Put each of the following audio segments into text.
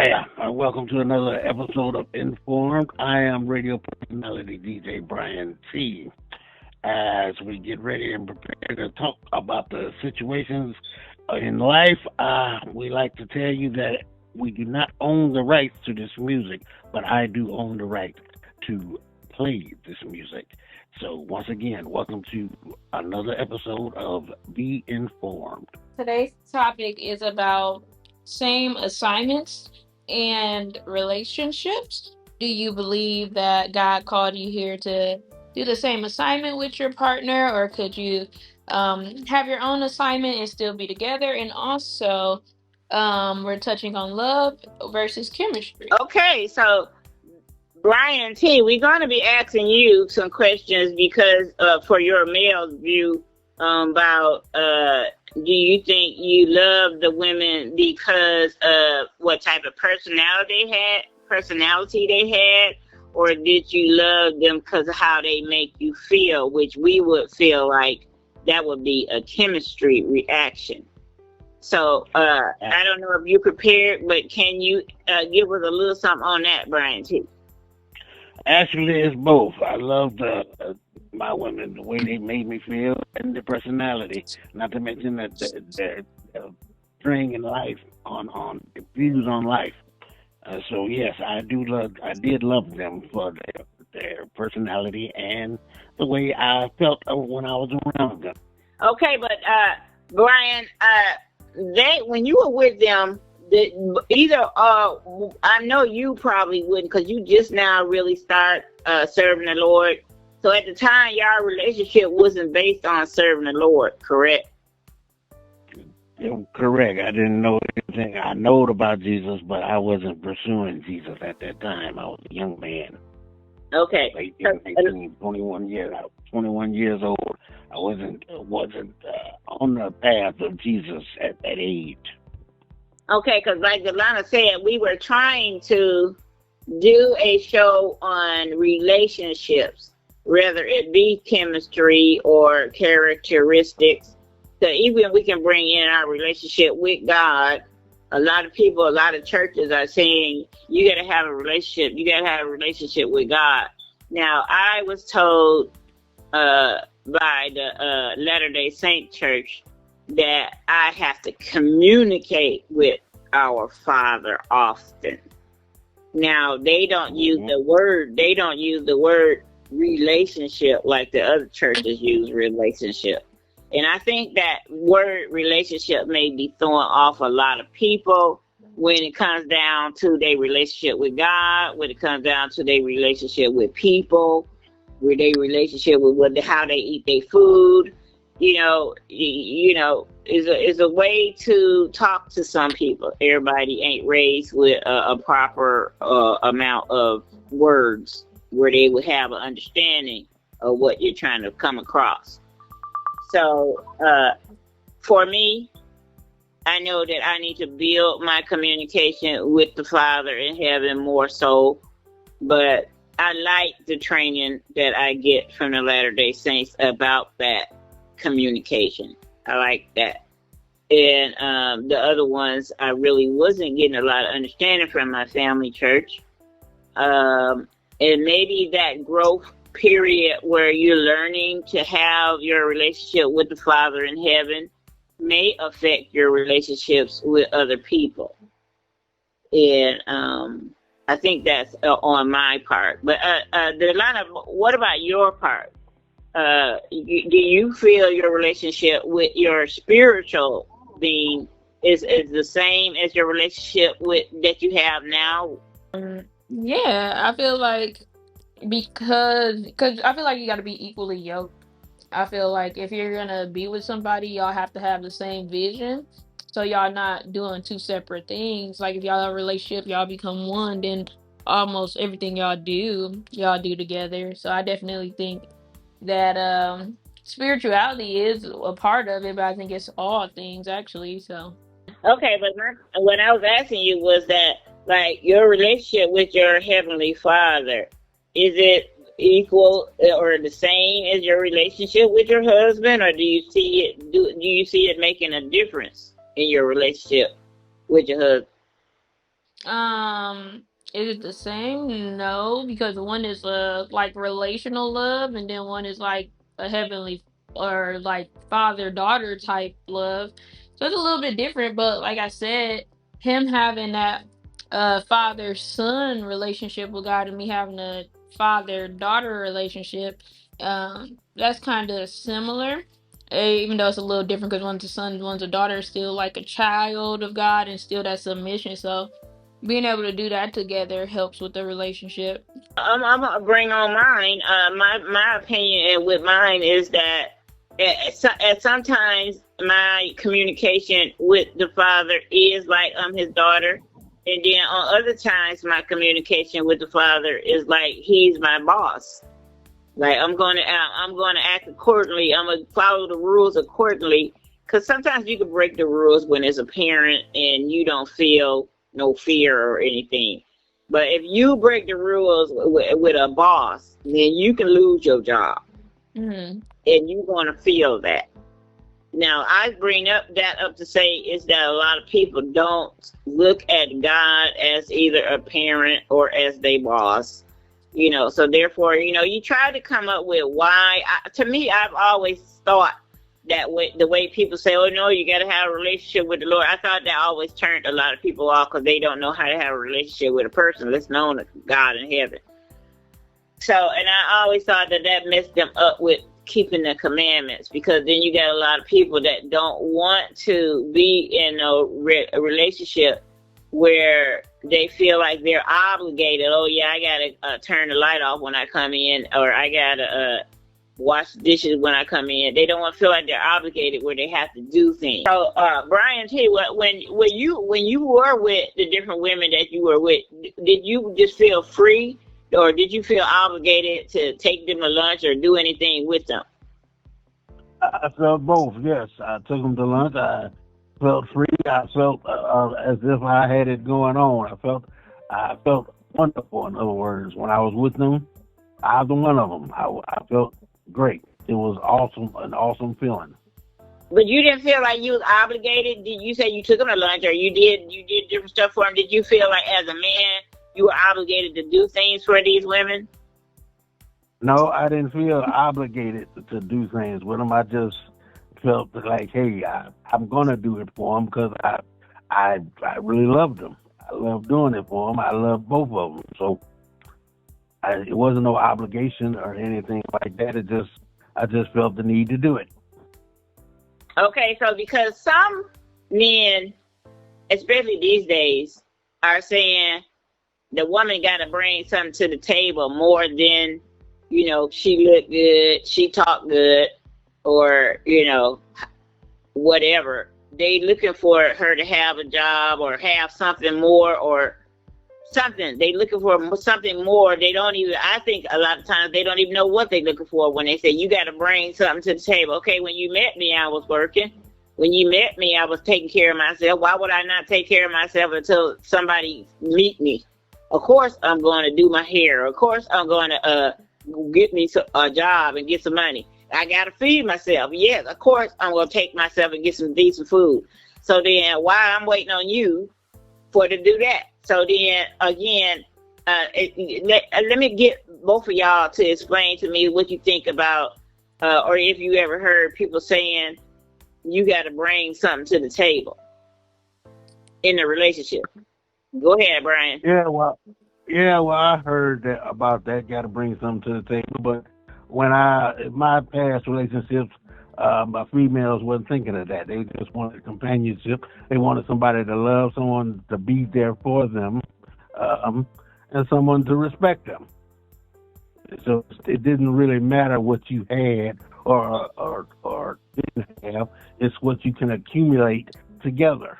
Yeah, welcome to another episode of Informed. I am radio personality DJ Brian T. As we get ready and prepare to talk about the situations in life, we like to tell you that we do not own the rights to this music, but I do own the right to play this music. So, once again, welcome to another episode of Be Informed. Today's topic is about same assignments and relationships. Do you believe that God called you here to do the same assignment with your partner, or could you have your own assignment and still be together? And also, we're touching on love versus chemistry. Okay, so Brian T, we're going to be asking you some questions because for your male view about do you think you love the women because of what type of personality they had, or did you love them because of how they make you feel, which we would feel like that would be a chemistry reaction. So I don't know if you're prepared, but can you give us a little something on that, Brian T? Actually, it's both. I love my women, the way they made me feel, and the personality. Not to mention that their string in life on views on life. So yes, I did love them for their personality and the way I felt when I was around them. Okay, but Brian, they when you were with them, either I know you probably wouldn't because you just now really start serving the Lord. So at the time, your relationship wasn't based on serving the Lord, correct? Correct. I didn't know anything. I know about Jesus, but I wasn't pursuing Jesus at that time. I was a young man. Okay. 18, 19, 21 years old. I wasn't on the path of Jesus at that age. Okay, because like Delana said, we were trying to do a show on relationships, whether it be chemistry or characteristics. So even we can bring in our relationship with God. A lot of people, a lot of churches are saying you got to have a relationship. You got to have a relationship with God. Now, I was told by the Latter-day Saint Church that I have to communicate with our Father often. Now, they don't use the word relationship like the other churches use relationship. And I think that word relationship may be throwing off a lot of people when it comes down to their relationship with God, when it comes down to their relationship with people, with their relationship with how they eat their food. Is a way to talk to some people. Everybody ain't raised with a proper amount of words where they would have an understanding of what you're trying to come across. So for me, I know that I need to build my communication with the Father in heaven more so, but I like the training that I get from the Latter-day Saints about that communication. I like that. And the other ones, I really wasn't getting a lot of understanding from my family church. And maybe that growth period where you're learning to have your relationship with the Father in heaven may affect your relationships with other people. And I think that's on my part. But Delana, what about your part? Do you feel your relationship with your spiritual being is the same as your relationship with that you have now? Yeah, I feel like because I feel like you got to be equally yoked. I feel like if you're gonna be with somebody, y'all have to have the same vision. So y'all not doing two separate things. Like if y'all have a relationship, y'all become one, then almost everything y'all do together. So I definitely think that spirituality is a part of it, but I think it's all things actually. So Okay, but what I was asking you was that, like, your relationship with your heavenly Father, is it equal or the same as your relationship with your husband, or do you see it making a difference in your relationship with your husband? Um, is it the same? No, because one is like relational love, and then one is like a heavenly or like father daughter type love. So it's a little bit different, but like I said, him having that father son relationship with God and me having a father daughter relationship, that's kind of similar. Even though it's a little different because one's a son, one's a daughter, still like a child of God and still that submission. So being able to do that together helps with the relationship. I'm gonna bring on mine. My opinion and with mine is that at sometimes my communication with the father is like I'm his daughter, and then on other times my communication with the father is like he's my boss. Like I'm gonna act accordingly. I'm gonna follow the rules accordingly. Cause sometimes you can break the rules when it's a parent and you don't feel no fear or anything. But if you break the rules with a boss, then you can lose your job, Mm-hmm. and you're gonna feel that. Now, I bring up to say is that a lot of people don't look at God as either a parent or as their boss. So therefore, you try to come up with why. To me, I've always thought that the way people say, "Oh no, you got to have a relationship with the Lord." I thought that always turned a lot of people off because they don't know how to have a relationship with a person that's known as God in heaven. So, and I always thought that messed them up with keeping the commandments because then you got a lot of people that don't want to be in a relationship where they feel like they're obligated. Oh yeah, I gotta turn the light off when I come in, or I gotta wash dishes when I come in. They don't want to feel like they're obligated where they have to do things. So, Brian, tell you what, when you were with the different women that you were with, did you just feel free, or did you feel obligated to take them to lunch or do anything with them? I felt both. Yes, I took them to lunch. I felt free. I felt as if I had it going on. I felt wonderful. In other words, when I was with them, either one of them, I felt great. It was awesome, an awesome feeling. But you didn't feel like you was obligated. Did you say you took them to lunch, or you did different stuff for them? Did you feel like as a man you were obligated to do things for these women? No, I didn't feel obligated to do things with them. I just felt like, hey, I'm gonna do it for them because I really loved them. I love doing it for them. I love both of them. So it wasn't no obligation or anything like that. I just felt the need to do it. Okay, so because some men, especially these days, are saying the woman got to bring something to the table more than, she look good, she talk good, or, whatever. They looking for her to have a job or have something more or something. They looking for something more. They don't even, I think a lot of times they don't even know what they looking for when they say, you got to bring something to the table. Okay, when you met me, I was working. When you met me, I was taking care of myself. Why would I not take care of myself until somebody meet me? Of course, I'm going to do my hair. Of course, I'm going to get me a job and get some money. I got to feed myself. Yes, of course, I'm going to take myself and get some decent food. So then why I'm waiting on you for to do that? So then again, let me get both of y'all to explain to me what you think about, or if you ever heard people saying you got to bring something to the table in a relationship. Go ahead, Brian. Yeah, well, I heard that about that. Got to bring something to the table. But in my past relationships, my females wasn't thinking of that. They just wanted companionship. They wanted somebody to love, someone to be there for them, um, and someone to respect them. So it didn't really matter what you had or didn't have. It's what you can accumulate together.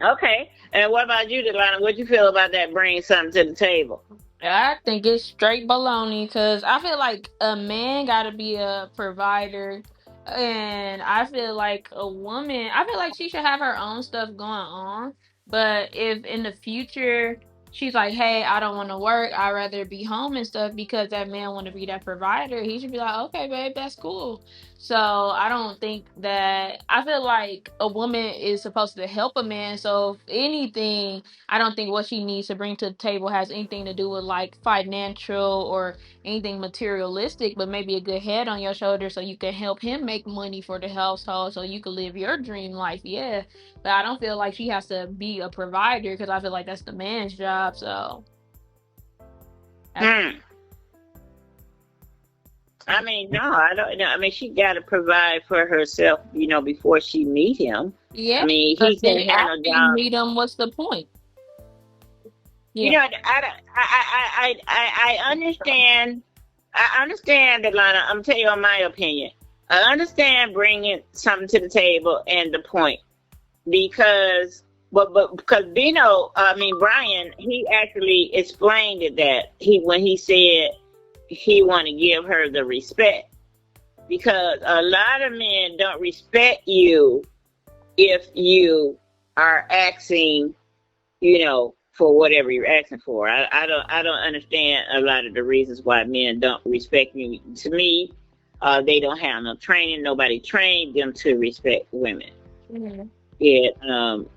Okay. And what about you, Delana? What you feel about that? Bring something to the table. I think it's straight baloney because I feel like a man got to be a provider, and I feel like a woman, I feel like she should have her own stuff going on. But if in the future she's like, hey, I don't want to work. I'd rather be home and stuff because that man want to be that provider. He should be like, okay, babe, that's cool. So I don't think that, I feel like a woman is supposed to help a man. So if anything, I don't think what she needs to bring to the table has anything to do with like financial or anything materialistic, but maybe a good head on your shoulder so you can help him make money for the household so you can live your dream life. Yeah. But I don't feel like she has to be a provider because I feel like that's the man's job. So that's Hmm. I mean, no, I don't know. I mean, she got to provide for herself, before she meet him. I yeah. mean, But he then can't have no after you job. meet them, what's the point? Yeah. I don't. I understand. I understand, Atlanta. I'm telling you my opinion. I understand bringing something to the table and the point because, but because Brian, he actually explained it that when he said he want to give her the respect because a lot of men don't respect you if you are asking, for whatever you're asking for. I don't understand a lot of the reasons why men don't respect you. To me, they don't have no training. Nobody trained them to respect women. Mhm.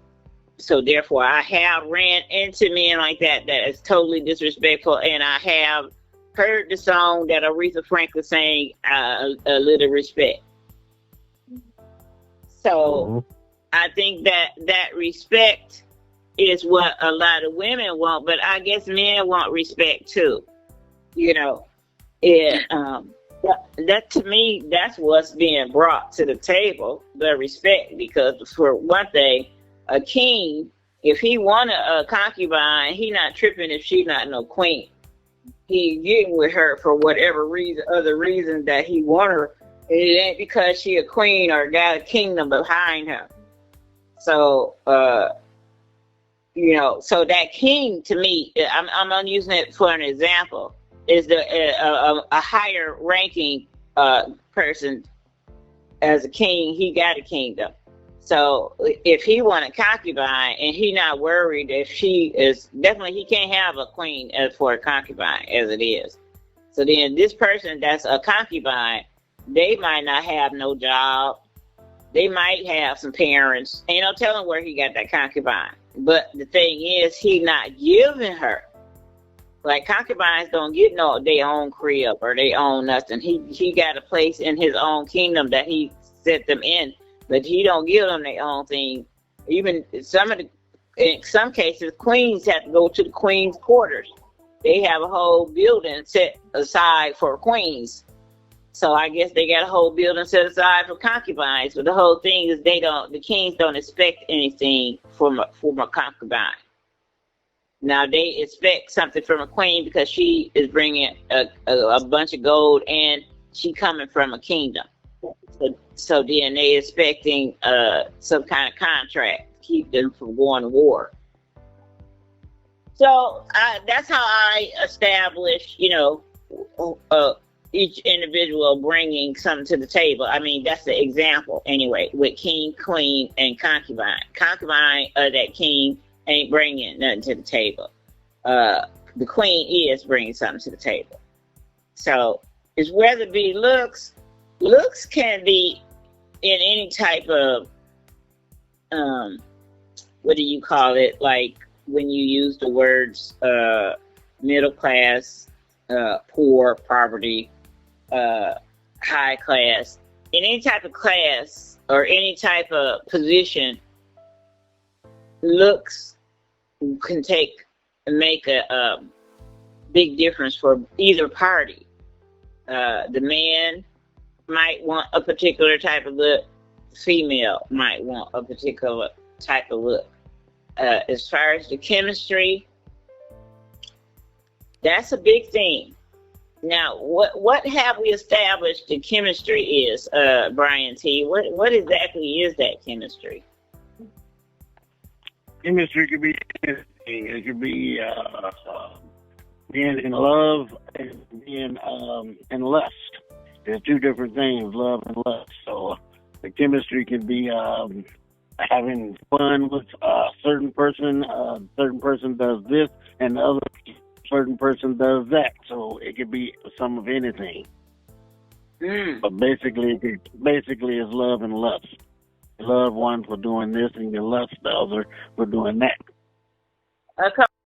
So therefore, I have ran into men like that is totally disrespectful, and I have heard the song that Aretha Franklin sang, "A Little Respect." So Mm-hmm. I think that respect is what a lot of women want, but I guess men want respect too. You know, it that to me, that's what's being brought to the table, the respect. Because for one thing, a king, if he want a concubine, he not tripping if she not no queen. He getting with her for whatever reason, other reason that he want her. It ain't because she a queen or got a kingdom behind her. So, so that king to me, I'm using it for an example, is a higher ranking person as a king. He got a kingdom. So if he want a concubine and he not worried if she is, definitely he can't have a queen as for a concubine as it is. So then this person that's a concubine, they might not have no job. They might have some parents. Ain't no telling where he got that concubine. But the thing is, he not giving her. Like concubines don't get no their own crib or they own nothing. He got a place in his own kingdom that he set them in, but he don't give them their own thing. Even in some cases, queens have to go to the queen's quarters. They have a whole building set aside for queens. So I guess they got a whole building set aside for concubines. But the whole thing is the kings don't expect anything from a concubine. Now they expect something from a queen because she is bringing a bunch of gold and she coming from a kingdom. So then they expecting some kind of contract to keep them from going to war. So that's how I establish, each individual bringing something to the table. I mean, that's the example anyway, with king, queen, and concubine. Concubine of that king ain't bringing nothing to the table. The queen is bringing something to the table. So it's whether it be looks. Looks can be in any type of what do you call it? Like when you use the words middle class, poor, poverty, high class. In any type of class or any type of position, looks can make a big difference for either party. The man might want a particular type of look. Female might want a particular type of look. As far as the chemistry, that's a big thing. Now, what have we established the chemistry is, Brian T? What exactly is that chemistry? Chemistry could be anything. It could be being in love and being in lust. There's two different things, love and lust. So the chemistry can be having fun with a certain person does this, and the other certain person does that. So it could be some of anything. But basically, it's love and lust. You love one for doing this, and you lust the other for doing that. A